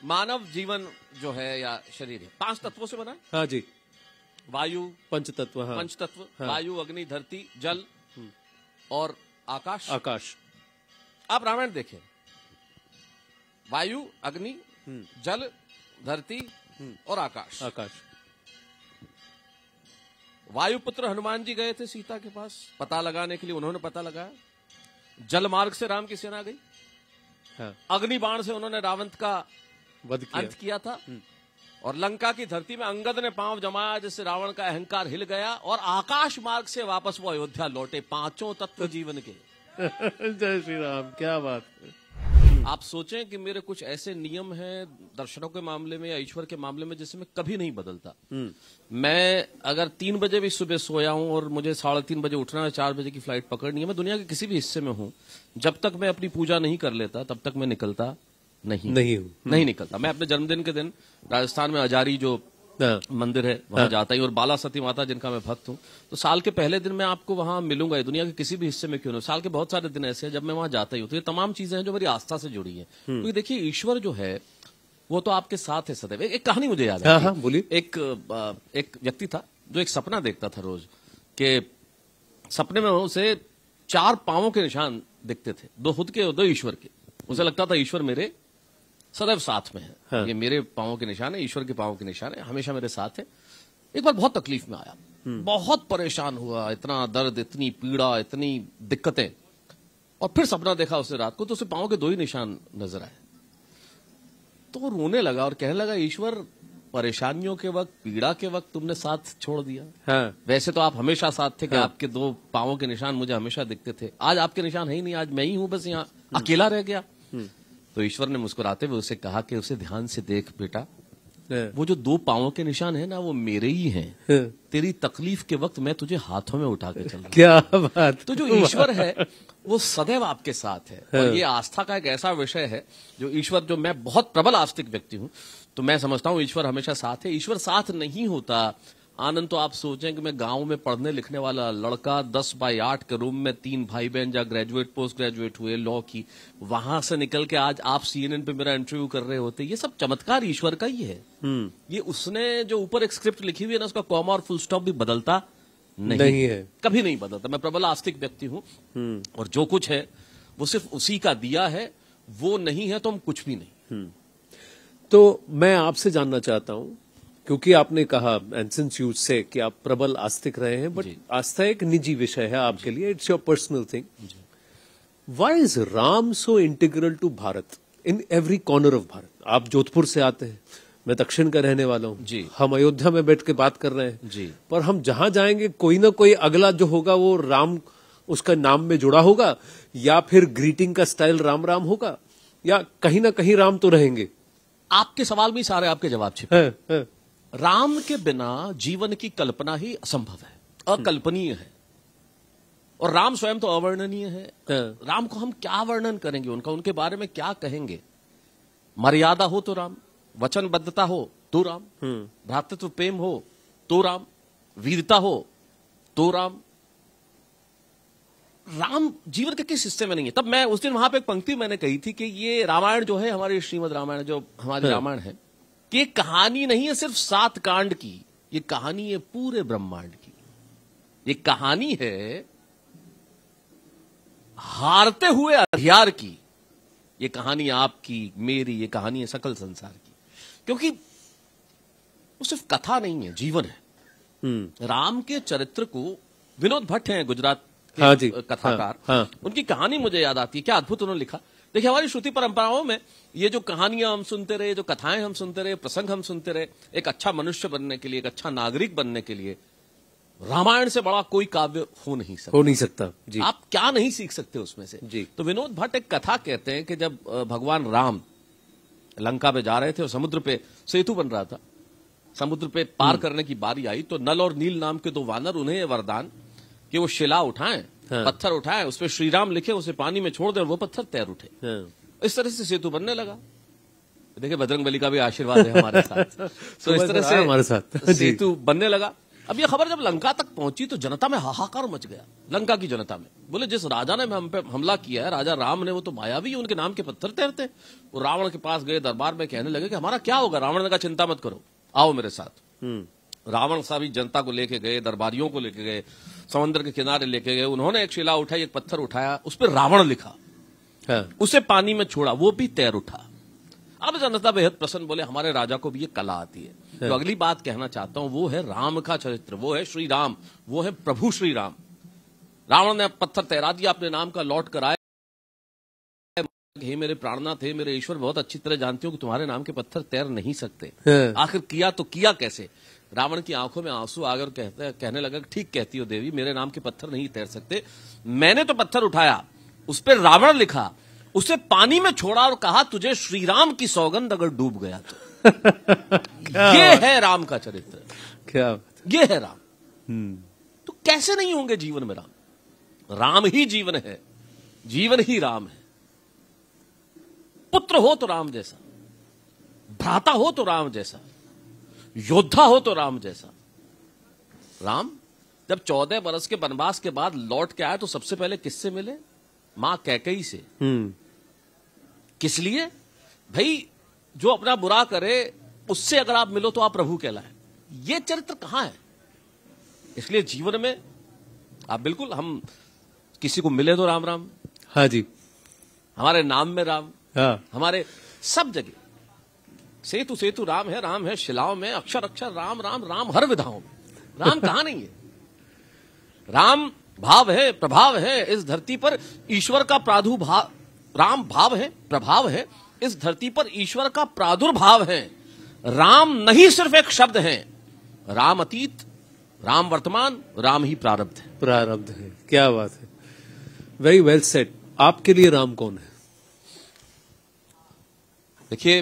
मानव जीवन जो है या शरीर है 5 तत्वों से बना है। हाँ जी, वायु पंचतत्व। हाँ, पंचतत्व, हाँ। वायु, अग्नि, धरती, जल और आकाश। आकाश। आप रामायण देखें, वायु, अग्नि, जल, धरती और आकाश। आकाश। वायुपुत्र हनुमान जी गए थे सीता के पास पता लगाने के लिए, उन्होंने पता लगाया। जल मार्ग से राम की सेना गई। हाँ, अग्नि बाण से उन्होंने रावण का वध किया। अंत किया था। और लंका की धरती में अंगद ने पांव जमाया, जिससे रावण का अहंकार हिल गया। और आकाश मार्ग से वापस वो अयोध्या लौटे। 5 तत्व जीवन के। जय श्री राम, क्या बात है। आप सोचें कि मेरे कुछ ऐसे नियम हैं दर्शनों के मामले में या ईश्वर के मामले में जिसे मैं कभी नहीं बदलता। मैं अगर 3 बजे भी सुबह सोया हूं और मुझे 3:30 बजे उठना है, 4 बजे की फ्लाइट पकड़नी है, मैं दुनिया के किसी भी हिस्से में हूं, जब तक मैं अपनी पूजा नहीं कर लेता तब तक मैं निकलता नहीं निकलता। मैं अपने जन्मदिन के दिन राजस्थान में अजारी जो मंदिर है वहां जाता ही, और बाला सती माता जिनका मैं भक्त हूं, तो साल के पहले दिन मैं आपको वहां मिलूंगा। दुनिया के किसी भी हिस्से में क्यों नहीं, साल के बहुत सारे दिन ऐसे हैं जब मैं वहां जाता ही हूं। तो ये तमाम चीजें हैं जो मेरी आस्था से जुड़ी है। क्योंकि देखिए, ईश्वर जो है वो तो आपके साथ है सदैव। एक कहानी मुझे याद है। हाँ, बोलिए। एक व्यक्ति था जो एक सपना देखता था रोज, के सपने में उसे 4 पांवों के निशान दिखते थे, 2 खुद के और 2 ईश्वर के। उसे लगता था ईश्वर मेरे सदैव साथ में है। हाँ। ये मेरे पांवों के निशान है, ईश्वर के पांवों के निशान है, हमेशा मेरे साथ है। एक बार बहुत तकलीफ में आया, बहुत परेशान हुआ, इतना दर्द, इतनी पीड़ा, इतनी दिक्कतें। और फिर सपना देखा उसने रात को, तो उसे पांवों के 2 ही निशान नजर आए। तो वो रोने लगा और कहने लगा, ईश्वर परेशानियों के वक्त, पीड़ा के वक्त तुमने साथ छोड़ दिया। हाँ। वैसे तो आप हमेशा साथ थे कि हाँ। आपके 2 पांवों के निशान मुझे हमेशा दिखते थे। आज आपके निशान है ही नहीं, आज मैं ही हूं बस यहाँ, अकेला रह गया। तो ईश्वर ने मुस्कुराते हुए उसे कहा कि उसे ध्यान से देख बेटा, वो जो 2 पांवों के निशान है ना, वो मेरे ही हैं। तेरी तकलीफ के वक्त मैं तुझे हाथों में उठा के चल रहा। क्या बात। तो जो ईश्वर है वो सदैव आपके साथ है। और ये आस्था का एक ऐसा विषय है जो ईश्वर, जो मैं बहुत प्रबल आस्तिक व्यक्ति हूं, तो मैं समझता हूं ईश्वर हमेशा साथ है। ईश्वर साथ नहीं होता, आनंद, तो आप सोचें कि मैं गांव में पढ़ने लिखने वाला लड़का, 10x8 के रूम में 3 भाई बहन जहाँ ग्रेजुएट पोस्ट ग्रेजुएट हुए लॉ की, वहां से निकल के आज आप CNN पे मेरा इंटरव्यू कर रहे होते। ये सब चमत्कार ईश्वर का ही है। ये उसने जो ऊपर एक स्क्रिप्ट लिखी हुई है ना, उसका कॉमा और फुल स्टॉप भी बदलता नहीं है, कभी नहीं बदलता। मैं प्रबल आस्तिक व्यक्ति हूं, और जो कुछ है वो सिर्फ उसी का दिया है, वो नहीं है तो हम कुछ भी नहीं। तो मैं आपसे जानना चाहता हूं, क्योंकि आपने कहा एंड सिंस यू से कि आप प्रबल आस्तिक रहे हैं, बट आस्था एक निजी विषय है आपके लिए, it's your personal thing. Why is Ram so integral to Bharat in every corner of Bharat? आप जोधपुर से आते हैं, मैं दक्षिण का रहने वाला हूँ, हम अयोध्या में बैठ के बात कर रहे हैं जी। पर हम जहां जाएंगे कोई ना कोई अगला जो होगा वो राम उसका नाम में जुड़ा होगा, या फिर ग्रीटिंग का स्टाइल राम राम होगा, या कहीं ना कहीं राम तो रहेंगे। आपके सवाल में सारे आपके जवाब छिपे। राम के बिना जीवन की कल्पना ही असंभव है, अकल्पनीय है। और राम स्वयं तो अवर्णनीय है। राम को हम क्या वर्णन करेंगे, उनके बारे में क्या कहेंगे? मर्यादा हो तो राम, वचनबद्धता हो तो राम, भ्रातृत्व प्रेम हो तो राम, वीरता हो तो राम। राम जीवन के किस हिस्से में नहीं है? तब मैं उस दिन वहां पे एक पंक्ति मैंने कही थी कि ये रामायण जो है, हमारी श्रीमद् रामायण जो हमारी रामायण है, कि ये कहानी नहीं है सिर्फ 7 कांड की, ये कहानी है पूरे ब्रह्मांड की। ये कहानी है हारते हुए अंधियार की। ये कहानी आपकी, मेरी, ये कहानी है सकल संसार की। क्योंकि वो सिर्फ कथा नहीं है, जीवन है। राम के चरित्र को विनोद भट्ट हैं गुजरात के कथाकार, उनकी कहानी मुझे याद आती है। क्या अद्भुत उन्होंने लिखा। देखिए, हमारी श्रुति परंपराओं में ये जो कहानियां हम सुनते रहे, जो कथाएं हम सुनते रहे, प्रसंग हम सुनते रहे, एक अच्छा मनुष्य बनने के लिए, एक अच्छा नागरिक बनने के लिए रामायण से बड़ा कोई काव्य हो नहीं सकता जी। आप क्या नहीं सीख सकते उसमें से जी। तो विनोद भट्ट एक कथा कहते हैं कि जब भगवान राम लंका पे जा रहे थे और समुद्र पे सेतु बन रहा था, समुद्र पे पार करने की बारी आई, तो नल और नील नाम के 2 वानर, उन्हें ये वरदान कि वो शिला उठाएं, पत्थर उठाएं, उस पर श्री राम लिखे, उसे पानी में छोड़ दें और वो पत्थर तैर उठे। इस तरह से सेतु बनने लगा। देखिए, बजरंगबली का भी आशीर्वाद है हमारे साथ। तो इस तरह से हमारे साथ सेतु बनने लगा। अब ये खबर जब लंका तक पहुंची तो जनता में हाहाकार मच गया, लंका की जनता में। बोले जिस राजा ने हम पे हमला किया है, राजा राम ने, वो तो मायावी, उनके नाम के पत्थर तैरते। वो रावण के पास गए, दरबार में कहने लगे कि हमारा क्या होगा। रावण ने कहा चिंता मत करो, आओ मेरे साथ। रावण सारी जनता को लेके गए, दरबारियों को लेके गए, समुद्र के किनारे लेके गए। उन्होंने एक शिला उठाई, एक पत्थर उठाया, उस पर रावण लिखा, उसे पानी में छोड़ा, वो भी तैर उठा। अब जनता बेहद प्रसन्न, बोले हमारे राजा को भी ये कला आती है। तो अगली बात कहना चाहता हूं, वो है राम का चरित्र, वो है श्री राम, वो है प्रभु श्री राम। रावण ने पत्थर तैरा दिया, अपने नाम का लौट कर आए। हे मेरे प्राणनाथ, हे मेरे ईश्वर, बहुत अच्छी तरह जानती हूं कि तुम्हारे नाम के पत्थर तैर नहीं सकते। आखिर किया तो किया कैसे। रावण की आंखों में आंसू आ गए और कहने लगा, ठीक कहती हो देवी, मेरे नाम के पत्थर नहीं तैर सकते। मैंने तो पत्थर उठाया, उस पर रावण लिखा, उसे पानी में छोड़ा और कहा तुझे श्री राम की सौगंध अगर डूब गया तो। ये है राम का चरित्र, क्या ये है राम। तो कैसे नहीं होंगे जीवन में राम। राम ही जीवन है, जीवन ही राम है। पुत्र हो तो राम जैसा, भ्राता हो तो राम जैसा, योद्धा हो तो राम जैसा। राम जब 14 बरस के वनवास के बाद लौट के आए तो सबसे पहले किससे मिले? मां कैकेयी से। किस लिए? भाई जो अपना बुरा करे उससे अगर आप मिलो तो आप प्रभु कहलाए। ये चरित्र कहां है? इसलिए जीवन में आप बिल्कुल, हम किसी को मिले तो राम राम। हाँ जी, हमारे नाम में राम, हाँ, हमारे सब जगह सेतु सेतु राम है, राम है शिलाओं में, अक्षर अक्षर राम राम, राम हर विधाओं में। राम कहां नहीं है? राम भाव है, प्रभाव है इस धरती पर, ईश्वर का प्रादुर्भाव। राम भाव है, प्रभाव है, इस धरती पर ईश्वर का प्रादुर्भाव है। राम नहीं सिर्फ एक शब्द है, राम अतीत, राम वर्तमान, राम ही प्रारब्ध है। प्रारब्ध है, क्या बात है, वेरी वेल सेड। आपके लिए राम कौन है? देखिए,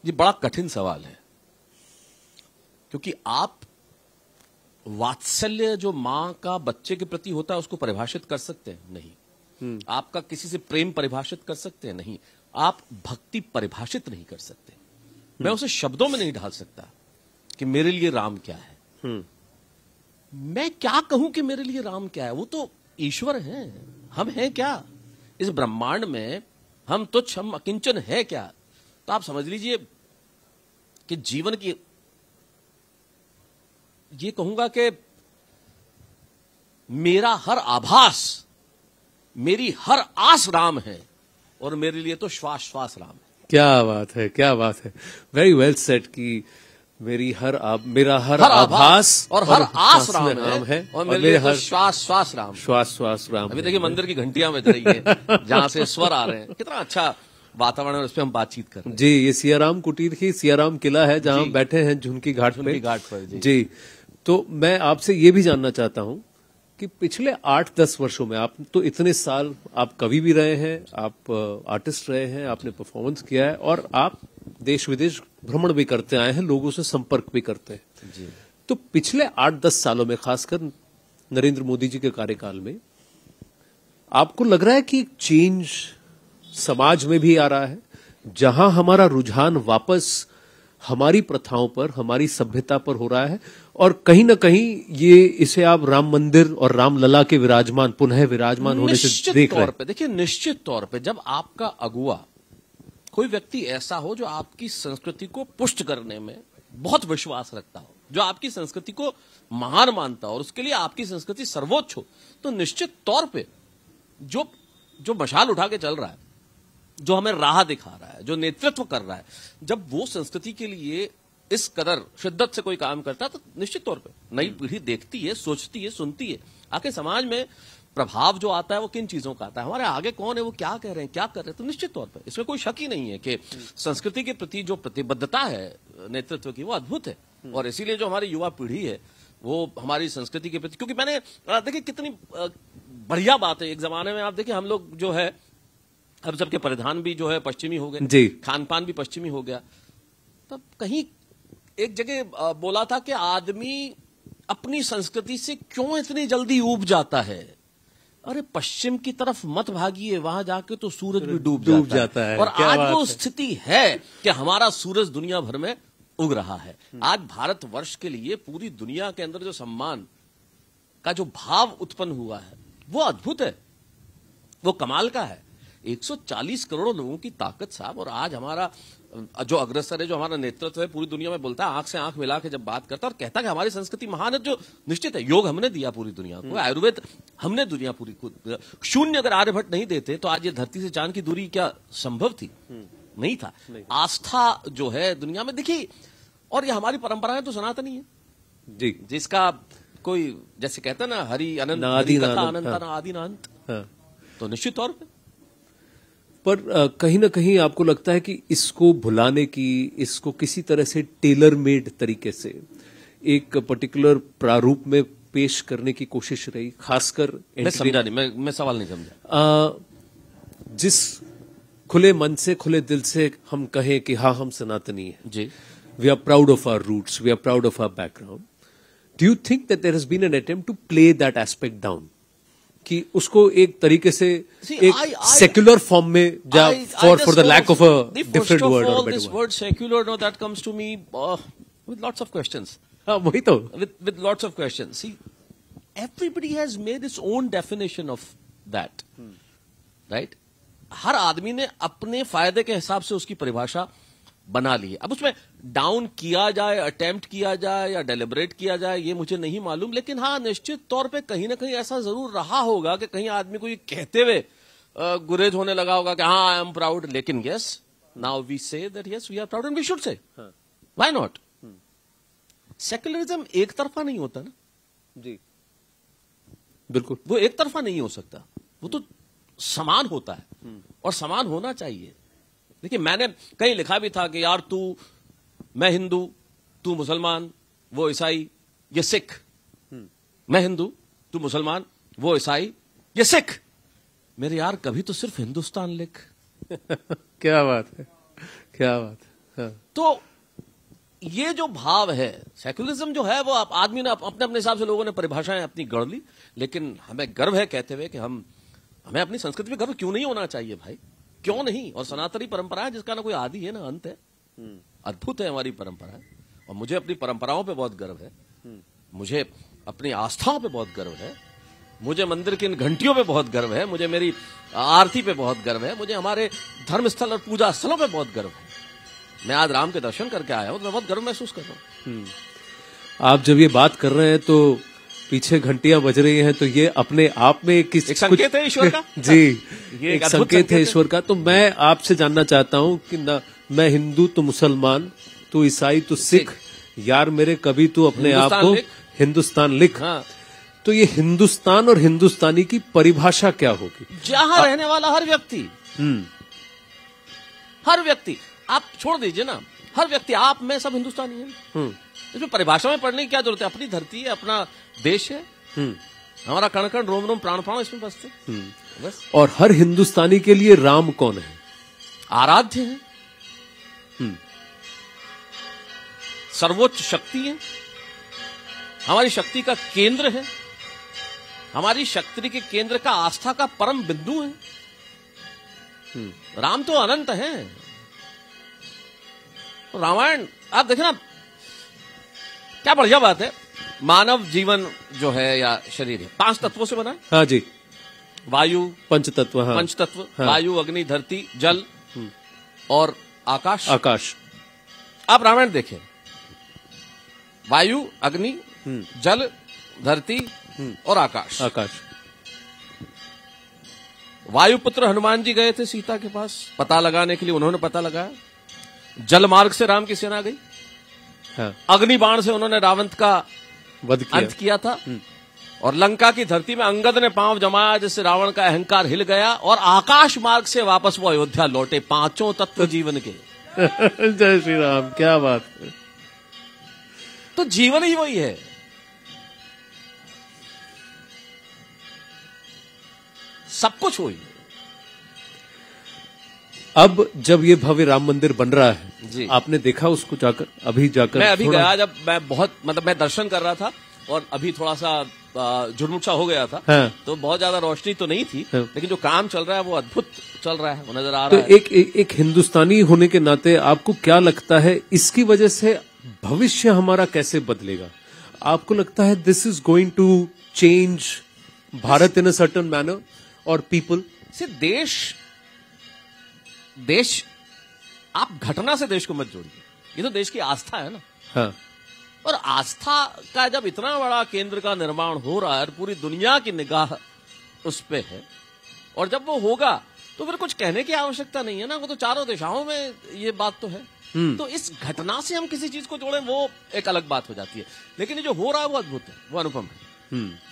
ये बड़ा कठिन सवाल है, क्योंकि आप वात्सल्य जो मां का बच्चे के प्रति होता है उसको परिभाषित कर सकते हैं? नहीं। आपका किसी से प्रेम परिभाषित कर सकते हैं? नहीं। आप भक्ति परिभाषित नहीं कर सकते। मैं उसे शब्दों में नहीं ढाल सकता कि मेरे लिए राम क्या है। मैं क्या कहूं कि मेरे लिए राम क्या है? वो तो ईश्वर हैं, हम हैं क्या इस ब्रह्मांड में? हम तुच्छ, हम अकिंचन है क्या? तो आप समझ लीजिए कि जीवन की, ये कहूंगा कि मेरा हर आभास, मेरी हर आस राम है, और मेरे लिए तो श्वास श्वास राम है। क्या बात है, क्या बात है, वेरी वेल सेड कि मेरा हर आभास और हर आस राम है, और मेरे लिए हर तो श्वास श्वास राम, श्वास श्वास राम। अभी देखिए मंदिर की घंटियां बज रही है, जहां से स्वर आ रहे हैं, कितना अच्छा वातावरण है, उस पर हम बातचीत कर रहे हैं। जी, ये सियाराम कुटीर की सियाराम किला है जहां हम बैठे हैं, झुनकी घाट पर। जी, तो मैं आपसे ये भी जानना चाहता हूं कि पिछले 8-10 वर्षों में, आप तो इतने साल आप कवि भी रहे हैं, आप आर्टिस्ट रहे हैं, आपने परफॉर्मेंस किया है, और आप देश विदेश भ्रमण भी करते आए हैं, लोगों से संपर्क भी करते हैं। जी। तो पिछले 8-10 सालों में, खासकर नरेंद्र मोदी जी के कार्यकाल में, आपको लग रहा है कि चेंज समाज में भी आ रहा है, जहां हमारा रुझान वापस हमारी प्रथाओं पर, हमारी सभ्यता पर हो रहा है, और कहीं ना कहीं ये इसे आप राम मंदिर और रामलला के पुनः विराजमान होने से देख रहे हैं? देखिए, निश्चित तौर पे जब आपका अगुआ कोई व्यक्ति ऐसा हो जो आपकी संस्कृति को पुष्ट करने में बहुत विश्वास रखता हो, जो आपकी संस्कृति को महान मानता हो और उसके लिए आपकी संस्कृति सर्वोच्च हो, तो निश्चित तौर पे जो मशाल उठा के चल रहा है, जो हमें राह दिखा रहा है, जो नेतृत्व कर रहा है, जब वो संस्कृति के लिए इस कदर शिद्दत से कोई काम करता है, तो निश्चित तौर पे नई पीढ़ी देखती है, सोचती है, सुनती है। आखिर समाज में प्रभाव जो आता है वो किन चीजों का आता है, हमारे आगे कौन है, वो क्या कह रहे हैं, क्या कर रहे हैं। तो निश्चित तौर पर इसमें कोई शक ही नहीं है कि संस्कृति के प्रति जो प्रतिबद्धता है नेतृत्व की, वो अद्भुत है। और इसीलिए जो हमारी युवा पीढ़ी है वो हमारी संस्कृति के प्रति, क्योंकि मैंने देखिए कितनी बढ़िया बात है, एक जमाने में आप देखिए हम लोग जो है, अब सबके परिधान भी जो है पश्चिमी हो गए, खान पान भी पश्चिमी हो गया। तब कहीं एक जगह बोला था कि आदमी अपनी संस्कृति से क्यों इतनी जल्दी ऊब जाता है? अरे पश्चिम की तरफ मत भागिए, वहां जाके तो सूरज भी डूब जाता है। और आज वो स्थिति है कि हमारा सूरज दुनिया भर में उग रहा है। आज भारतवर्ष के लिए पूरी दुनिया के अंदर जो सम्मान का जो भाव उत्पन्न हुआ है वो अद्भुत है, वो कमाल का है। 140 करोड़ लोगों की ताकत साहब, और आज हमारा जो अग्रसर है, जो हमारा नेतृत्व है, पूरी दुनिया में बोलता है, आंख से आंख मिला के जब बात करता है और कहता है कि हमारी संस्कृति महान है, जो निश्चित है। योग हमने दिया पूरी दुनिया को, आयुर्वेद हमने दुनिया पूरी को। शून्य अगर आर्यभट्ट नहीं देते तो आज ये धरती से चांद की दूरी क्या संभव थी? नहीं था। आस्था जो है दुनिया में दिखी, और ये हमारी परंपरा है तो सनातनी है जी, जिसका कोई जैसे कहते हैं ना, हरि अनंत, आदि हरि कथा अनंत, अनंत ना आदि ना अंत। तो निश्चित तौर पर कहीं ना कहीं आपको लगता है कि इसको भुलाने की, इसको किसी तरह से टेलर मेड तरीके से एक पर्टिकुलर प्रारूप में पेश करने की कोशिश रही, खासकर मैं समझा नहीं, मैं सवाल नहीं समझा। जिस खुले मन से, खुले दिल से हम कहें कि हाँ हम सनातनी हैं जी, we are proud of our roots, we are proud of our background, do you think that there has been an attempt to play that aspect down, कि उसको एक तरीके से एक सेक्युलर फॉर्म में for the lack of a different word और better this word secular, no that comes to me with lots of questions. हाँ वही तो, with lots of questions. See, everybody has made its own definition of that, right? हर आदमी ने अपने फायदे के हिसाब से उसकी परिभाषा बना ली है। अब उसमें डाउन किया जाए, अटेम्प्ट किया जाए या डेलिब्रेट किया जाए, ये मुझे नहीं मालूम, लेकिन हाँ निश्चित तौर पे कहीं ना कहीं ऐसा जरूर रहा होगा कि कहीं आदमी को ये कहते हुए गुरेज होने लगा होगा कि हाँ आई एम प्राउड, लेकिन yes now we say that yes we are proud and we should say, why not? Secularism एक तरफा नहीं होता ना जी, बिल्कुल, वो एक तरफा नहीं हो सकता, वो तो समान होता है और समान होना चाहिए। देखिए मैंने कहीं लिखा भी था कि यार तू, मैं हिंदू, तू मुसलमान, वो ईसाई, ये सिख, मैं हिंदू, तू मुसलमान, वो ईसाई, ये सिख। मेरे यार कभी तो सिर्फ हिंदुस्तान लिख। क्या बात है, क्या बात है। हाँ। तो ये जो भाव है, सेक्युलरिज्म जो है, वो आदमी ने अपने अपने हिसाब से लोगों ने परिभाषाएं अपनी गढ़ ली, लेकिन हमें गर्व है कहते हुए कि हमें अपनी संस्कृति पे गर्व क्यों नहीं होना चाहिए भाई, क्यों नहीं? और सनातनी परंपरा है जिसका ना कोई आदि है ना अंत है, अद्भुत है हमारी परंपरा, और मुझे अपनी परंपराओं पे बहुत गर्व है, मुझे अपनी आस्थाओं पे बहुत गर्व है, मुझे मंदिर की इन घंटियों पे बहुत गर्व है, मुझे मेरी आरती पे बहुत गर्व है, मुझे हमारे धर्मस्थल और पूजा स्थलों पे बहुत गर्व है। मैं आज राम के दर्शन करके आया हूं तो मैं बहुत गर्व महसूस कर रहा हूं। आप जब ये बात कर रहे हैं तो पीछे घंटियां बज रही हैं, तो ये अपने आप में एक संकेत है ईश्वर का। जी, ये एक संकेत है ईश्वर का। तो मैं आपसे जानना चाहता हूं कि ना, मैं हिंदू तो मुसलमान, तू ईसाई तो सिख, यार मेरे कभी तू अपने आप को हिंदुस्तान लिख। हाँ। तो ये हिंदुस्तान और हिंदुस्तानी की परिभाषा क्या होगी? जहां रहने वाला हर व्यक्ति, हर व्यक्ति, आप छोड़ दीजिए ना, हर व्यक्ति, आप मैं सब हिंदुस्तानी हैं। इसमें परिभाषा में पढ़ने की क्या जरूरत है? अपनी धरती है, अपना देश है, हमारा कण कण रोम रोम प्राण प्राण इसमें बसते, बस। और हर हिंदुस्तानी के लिए राम कौन है? आराध्य है, सर्वोच्च शक्ति है, हमारी शक्ति का केंद्र है, हमारी शक्ति के केंद्र का आस्था का परम बिंदु है। राम तो अनंत है। रामायण आप देखें ना, क्या बढ़िया बात है। मानव जीवन जो है या शरीर है 5 तत्वों से बना है। हाँ जी, वायु, पंचतत्व। हाँ। पंचतत्व, हाँ। वायु, अग्नि, धरती, जल और आकाश। आकाश। आप रामायण देखें, वायु, अग्नि, जल, धरती और आकाश। आकाश। वायुपुत्र हनुमान जी गए थे सीता के पास पता लगाने के लिए, उन्होंने पता लगाया। जल मार्ग से राम की सेना गई। हाँ। अग्नि बाण से उन्होंने रावण का वध किया। अंत किया था। और लंका की धरती में अंगद ने पांव जमाया जिससे रावण का अहंकार हिल गया, और आकाश मार्ग से वापस वो अयोध्या लौटे। 5 तत्व जीवन के। जय श्री राम, क्या बात है। तो जीवन ही वही है। सब कुछ वही है। अब जब ये भव्य राम मंदिर बन रहा है जी, आपने देखा उसको जाकर? अभी जाकर मैं अभी गया, जब मैं बहुत मैं दर्शन कर रहा था और अभी थोड़ा सा झुरमुट हो गया था। हाँ। तो बहुत ज्यादा रोशनी तो नहीं थी। हाँ। लेकिन जो काम चल रहा है वो अद्भुत चल रहा है, वो नजर आ तो रहा है। एक हिंदुस्तानी होने के नाते आपको क्या लगता है इसकी वजह से भविष्य हमारा कैसे बदलेगा? आपको लगता है this is going to change Bharat in a certain manner और पीपल? से देश आप घटना से देश को मत जोड़िए, ये तो देश की आस्था है ना। हाँ, और आस्था का जब इतना बड़ा केंद्र का निर्माण हो रहा है और पूरी दुनिया की निगाह उस पे है, और जब वो होगा तो फिर कुछ कहने की आवश्यकता नहीं है ना, वो तो चारों दिशाओं में ये बात तो है। तो इस घटना से हम किसी चीज को जोड़ें वो एक अलग बात हो जाती है, लेकिन ये जो हो रहा है वो अद्भुत है, वो अनुपम है।